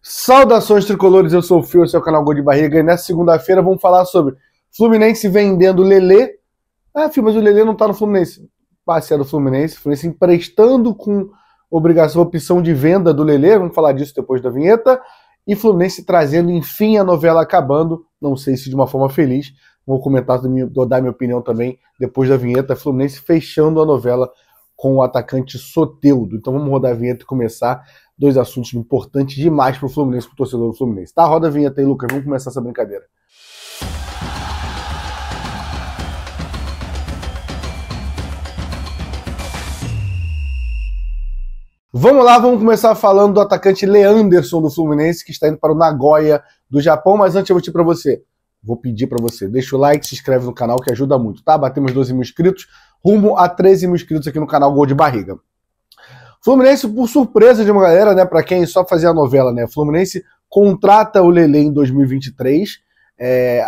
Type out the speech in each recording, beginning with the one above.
Saudações tricolores, eu sou o Fio, esse é o canal Gol de Barriga, e nessa segunda-feira vamos falar sobre Fluminense vendendo Lelê. Fio, mas o Lelê não tá no Fluminense. Passe é do Fluminense, Fluminense emprestando com opção de venda do Lelê, vamos falar disso depois da vinheta, e Fluminense trazendo, enfim, a novela acabando, não sei se de uma forma feliz, vou comentar, dar minha opinião também depois da vinheta, Fluminense fechando a novela com o atacante Soteldo. Então vamos rodar a vinheta e começar. Dois assuntos importantes demais para o Fluminense, para o torcedor do Fluminense. Tá, roda a vinheta aí, Lucas, vamos começar essa brincadeira. Vamos lá, vamos começar falando do atacante Leanderson do Fluminense, que está indo para o Nagoya do Japão, mas antes eu vou pedir para você, deixa o like, se inscreve no canal que ajuda muito, tá? Batemos 12 mil inscritos, rumo a 13 mil inscritos aqui no canal Gol de Barriga. Fluminense, por surpresa de uma galera, né, para quem só fazia a novela, né, Fluminense contrata o Lelê em 2023,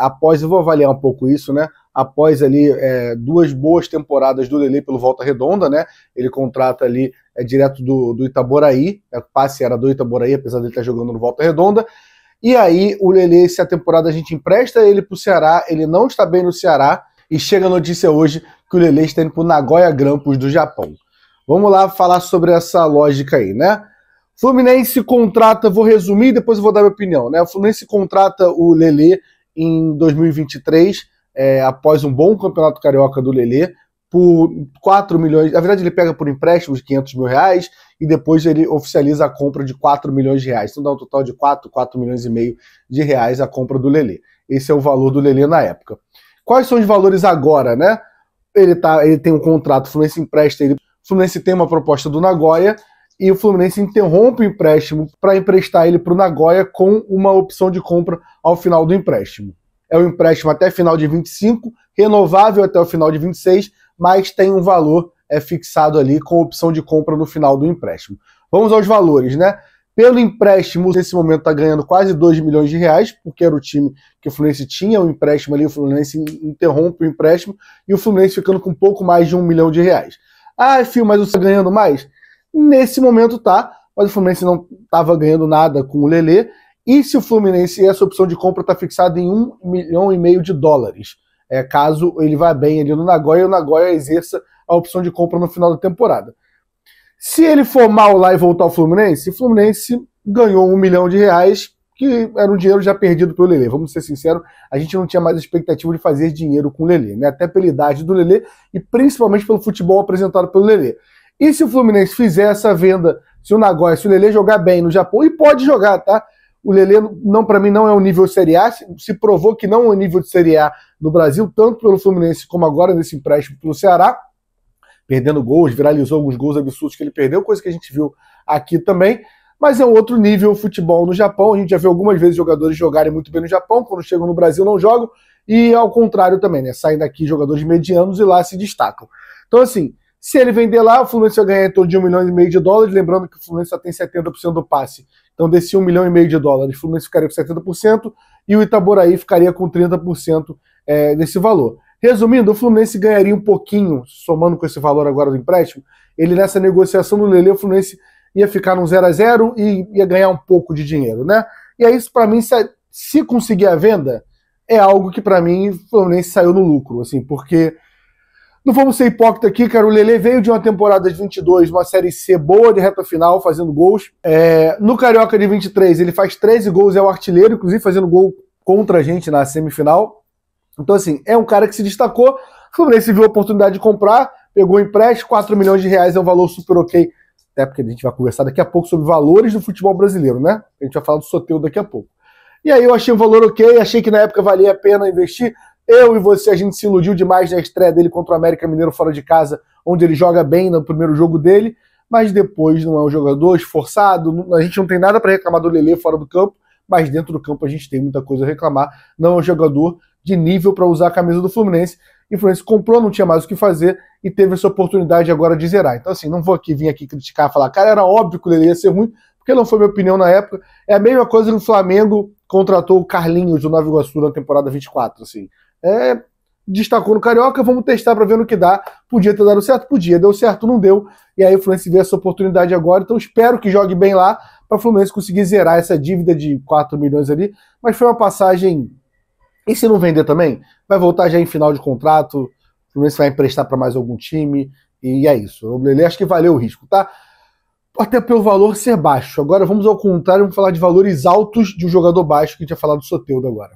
após, eu vou avaliar um pouco isso, né, após ali duas boas temporadas do Lelê pelo Volta Redonda, né, ele contrata ali direto do Itaboraí, o passe era do Itaboraí, apesar de ele estar jogando no Volta Redonda, e aí o Lelê, se a temporada a gente empresta ele pro Ceará, ele não está bem no Ceará, e chega a notícia hoje que o Lelê está indo pro Nagoya Grampus do Japão. Vamos lá falar sobre essa lógica aí, né? Fluminense contrata, vou resumir e depois eu vou dar minha opinião, né? O Fluminense contrata o Lelê em 2023, após um bom campeonato carioca do Lelê, por 4 milhões, na verdade ele pega por empréstimo de 500 mil reais e depois ele oficializa a compra de 4 milhões de reais. Então dá um total de 4 milhões e meio de reais a compra do Lelê. Esse é o valor do Lelê na época. Quais são os valores agora, né? Ele tem um contrato, o Fluminense empresta ele. O Fluminense tem uma proposta do Nagoya e o Fluminense interrompe o empréstimo para emprestar ele para o Nagoya com uma opção de compra ao final do empréstimo. É um empréstimo até final de 25, renovável até o final de 26, mas tem um valor fixado ali com opção de compra no final do empréstimo. Vamos aos valores, né? Pelo empréstimo, nesse momento está ganhando quase 2 milhões de reais, porque era o time que o Fluminense tinha o empréstimo ali, o Fluminense interrompe o empréstimo e o Fluminense ficando com um pouco mais de 1 milhão de reais. Fio, mas você está ganhando mais? Nesse momento tá, mas o Fluminense não estava ganhando nada com o Lelê, e se o Fluminense, essa opção de compra está fixada em 1,5 milhão de dólares, caso ele vá bem ali no Nagoya e o Nagoya exerça a opção de compra no final da temporada. Se ele for mal lá e voltar ao Fluminense, o Fluminense ganhou 1 milhão de reais, que era um dinheiro já perdido pelo Lelê. Vamos ser sinceros, a gente não tinha mais a expectativa de fazer dinheiro com o Lelê, né? Até pela idade do Lelê e principalmente pelo futebol apresentado pelo Lelê. E se o Fluminense fizer essa venda, se o Nagoya, se o Lelê jogar bem no Japão, e pode jogar, tá? O Lelê, para mim, não é um nível Série A, se provou que não é um nível de Série A no Brasil, tanto pelo Fluminense como agora nesse empréstimo pelo Ceará, perdendo gols, viralizou alguns gols absurdos que ele perdeu, coisa que a gente viu aqui também, mas é um outro nível o futebol no Japão. A gente já viu algumas vezes jogadores jogarem muito bem no Japão, quando chegam no Brasil não jogam, e ao contrário também, né? Saem daqui jogadores medianos e lá se destacam. Então, assim, se ele vender lá, o Fluminense vai ganhar em torno de 1,5 milhão de dólares, lembrando que o Fluminense só tem 70% do passe. Então, desse 1,5 milhão de dólares, o Fluminense ficaria com 70% e o Itaboraí ficaria com 30% desse valor. Resumindo, o Fluminense ganharia um pouquinho, somando com esse valor agora do empréstimo, ele nessa negociação do Lelê, o Fluminense ia ficar num 0-0 e ia ganhar um pouco de dinheiro, né? E aí isso, para mim, se conseguir a venda, é algo que, para mim, o Fluminense saiu no lucro, assim, porque não vamos ser hipócritas aqui, cara, o Lelê veio de uma temporada de 22, uma Série C boa de reta final, fazendo gols. No Carioca de 23, ele faz 13 gols, é o artilheiro, inclusive fazendo gol contra a gente na semifinal. Então, assim, é um cara que se destacou, o Fluminense viu a oportunidade de comprar, pegou o empréstimo, 4 milhões de reais é um valor super ok, até porque a gente vai conversar daqui a pouco sobre valores do futebol brasileiro, né? A gente vai falar do Soteldo daqui a pouco. E aí eu achei um valor ok, achei que na época valia a pena investir. Eu e você, a gente se iludiu demais na estreia dele contra o América Mineiro fora de casa, onde ele joga bem no primeiro jogo dele, mas depois não é um jogador esforçado, a gente não tem nada para reclamar do Lelê fora do campo, mas dentro do campo a gente tem muita coisa a reclamar. Não é um jogador de nível para usar a camisa do Fluminense, e o Fluminense comprou, não tinha mais o que fazer, e teve essa oportunidade agora de zerar. Então, assim, não vou vir aqui criticar, falar, cara, era óbvio que o Lelê ia ser ruim, porque não foi minha opinião na época. É a mesma coisa que o Flamengo contratou o Carlinhos do Nova Iguaçu na temporada 24, assim. destacou no Carioca, vamos testar para ver no que dá. Podia ter dado certo? Podia. Deu certo? Não deu. E aí o Fluminense vê essa oportunidade agora, então espero que jogue bem lá para o Fluminense conseguir zerar essa dívida de 4 milhões ali. Mas foi uma passagem... E se não vender também? Vai voltar já em final de contrato, o Fluminense vai emprestar para mais algum time, e é isso. O Lelê acho que valeu o risco, tá? Até pelo valor ser baixo. Agora vamos ao contrário, vamos falar de valores altos de um jogador baixo, que a gente vai falar do Soteldo agora.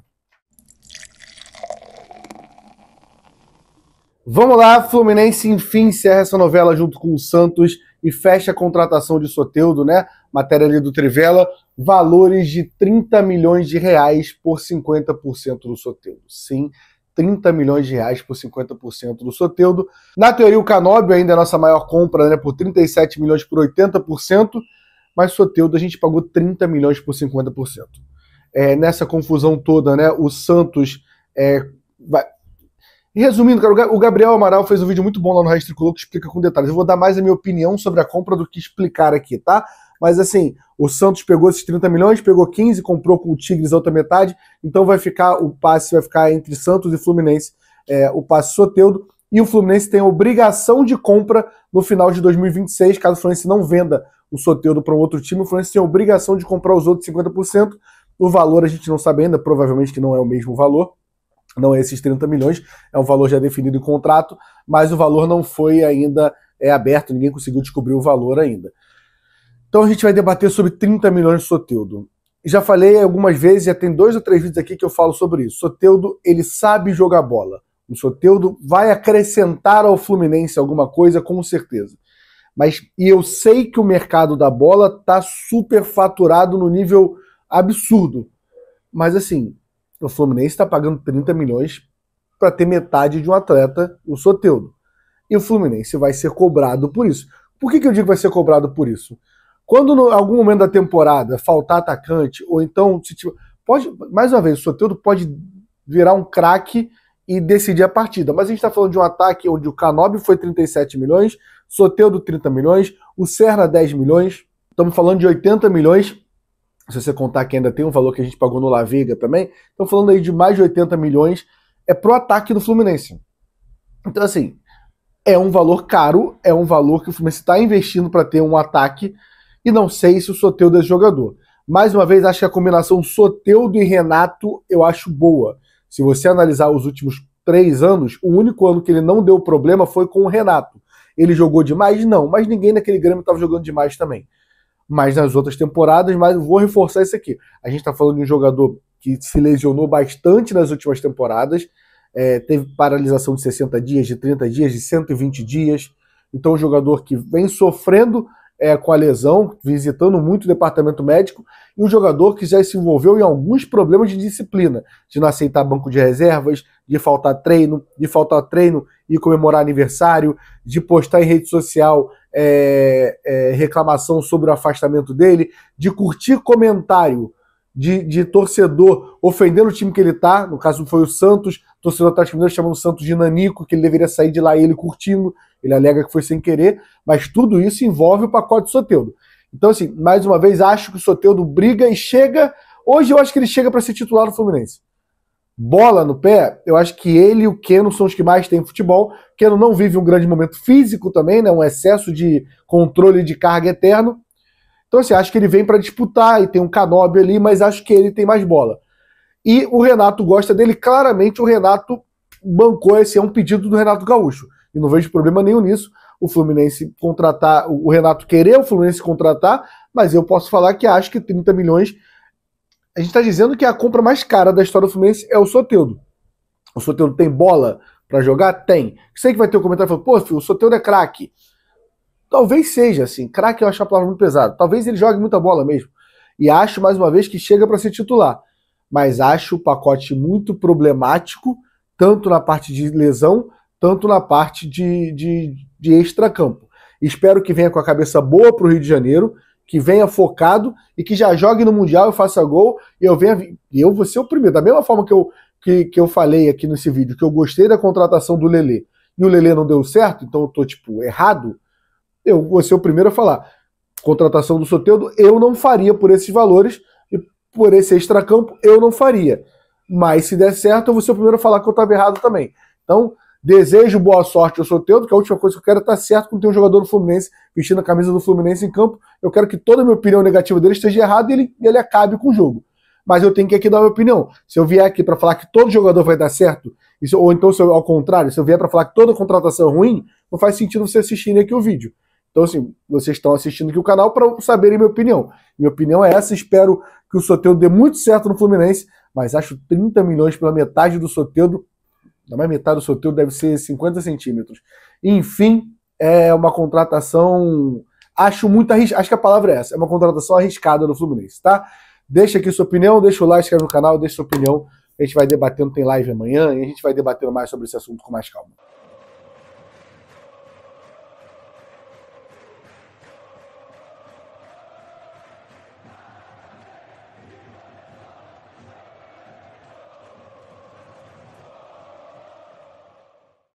Vamos lá, Fluminense enfim encerra essa novela junto com o Santos e fecha a contratação de Soteldo, né? Matéria ali do Trivela, valores de 30 milhões de reais por 50% do Soteldo. Sim, 30 milhões de reais por 50% do Soteldo. Na teoria, o Canóbio ainda é a nossa maior compra, né? Por 37 milhões por 80%, mas Soteldo a gente pagou 30 milhões por 50%. Nessa confusão toda, né? O Santos vai... Resumindo, cara, o Gabriel Amaral fez um vídeo muito bom lá no Raiz Tricolor que explica com detalhes. Eu vou dar mais a minha opinião sobre a compra do que explicar aqui, tá? Mas assim, o Santos pegou esses 30 milhões, pegou 15, comprou com o Tigres a outra metade, então o passe vai ficar entre Santos e Fluminense, o passe Soteldo, e o Fluminense tem a obrigação de compra no final de 2026, caso o Fluminense não venda o Soteldo para um outro time, o Fluminense tem a obrigação de comprar os outros 50%, o valor a gente não sabe ainda, provavelmente que não é o mesmo valor, não é esses 30 milhões, é um valor já definido em contrato, mas o valor não foi ainda aberto, ninguém conseguiu descobrir o valor ainda. Então a gente vai debater sobre 30 milhões de Soteldo. Já falei algumas vezes, já tem 2 ou 3 vídeos aqui que eu falo sobre isso. Soteldo, ele sabe jogar bola. O Soteldo vai acrescentar ao Fluminense alguma coisa, com certeza. E eu sei que o mercado da bola tá super faturado no nível absurdo. Mas assim, o Fluminense está pagando 30 milhões para ter metade de um atleta, o Soteldo. E o Fluminense vai ser cobrado por isso. Por que eu digo que vai ser cobrado por isso? Quando em algum momento da temporada faltar atacante, ou então, mais uma vez, o Soteldo pode virar um craque e decidir a partida. Mas a gente está falando de um ataque onde o Canóbio foi 37 milhões, Soteldo 30 milhões, o Serna 10 milhões, estamos falando de 80 milhões, se você contar que ainda tem um valor que a gente pagou no La Vega também, estamos falando aí de mais de 80 milhões, pro ataque do Fluminense. Então assim, é um valor caro, é um valor que o Fluminense está investindo para ter um ataque, e não sei se o Soteldo é esse jogador. Mais uma vez, acho que a combinação Soteldo e Renato eu acho boa. Se você analisar os últimos 3 anos, o único ano que ele não deu problema foi com o Renato. Ele jogou demais? Não, mas ninguém naquele Grêmio estava jogando demais também. Mas nas outras temporadas, mas vou reforçar isso aqui. A gente está falando de um jogador que se lesionou bastante nas últimas temporadas, teve paralisação de 60 dias, de 30 dias, de 120 dias. Então, um jogador que vem sofrendo com a lesão, visitando muito o departamento médico, e um jogador que já se envolveu em alguns problemas de disciplina, de não aceitar banco de reservas, de faltar treino e comemorar aniversário, de postar em rede social reclamação sobre o afastamento dele, de curtir comentário de torcedor ofendendo o time que ele tá, no caso foi o Santos, torcedor Atlético Mineiro chamando o Santos de nanico, que ele deveria sair de lá ele curtindo, ele alega que foi sem querer, mas tudo isso envolve o pacote Soteldo. Então assim, mais uma vez, acho que o Soteldo briga e chega, hoje eu acho que ele chega para ser titular do Fluminense. Bola no pé, eu acho que ele e o Keno são os que mais têm futebol. Keno não vive um grande momento físico também, né? Um excesso de controle de carga eterno. Então, assim, acho que ele vem para disputar e tem um Canóbio ali, mas acho que ele tem mais bola. E o Renato gosta dele, claramente o Renato bancou, esse é um pedido do Renato Gaúcho. E não vejo problema nenhum nisso. O Fluminense contratar, o Renato querer o Fluminense contratar, mas eu posso falar que acho que 30 milhões. A gente está dizendo que a compra mais cara da história do Fluminense é o Soteldo. O Soteldo tem bola para jogar? Tem. Sei que vai ter um comentário falando, pô, filho, o Soteldo é craque. Talvez seja, assim. Craque eu acho a palavra muito pesada. Talvez ele jogue muita bola mesmo. E acho, mais uma vez, que chega para ser titular. Mas acho o pacote muito problemático, tanto na parte de lesão, tanto na parte de extracampo. Espero que venha com a cabeça boa para o Rio de Janeiro, que venha focado e que já jogue no Mundial e faça gol, e eu vou ser o primeiro. Da mesma forma que eu falei aqui nesse vídeo, que eu gostei da contratação do Lelê, e o Lelê não deu certo, então eu tô, errado, eu vou ser o primeiro a falar. Contratação do Soteldo, eu não faria por esses valores, e por esse extracampo, eu não faria. Mas se der certo, eu vou ser o primeiro a falar que eu estava errado também. Então, desejo boa sorte ao Soteldo, que a última coisa que eu quero é estar certo com ter um jogador do Fluminense vestindo a camisa do Fluminense em campo. Eu quero que toda a minha opinião negativa dele esteja errada e ele acabe com o jogo. Mas eu tenho que aqui dar a minha opinião. Se eu vier aqui para falar que todo jogador vai dar certo, ou então, ao contrário, se eu vier para falar que toda contratação é ruim, não faz sentido você assistirem aqui o vídeo. Então, assim, vocês estão assistindo aqui o canal para saberem minha opinião. Minha opinião é essa, espero que o Soteldo dê muito certo no Fluminense, mas acho 30 milhões pela metade do Soteldo, na mais metade do Soteldo deve ser 50 centímetros. Enfim, é uma contratação, acho muito arriscada, acho que a palavra é essa, é uma contratação arriscada no Fluminense, tá? Deixa aqui sua opinião, deixa o like, inscreve no canal, deixa sua opinião, a gente vai debatendo, tem live amanhã, e a gente vai debatendo mais sobre esse assunto com mais calma.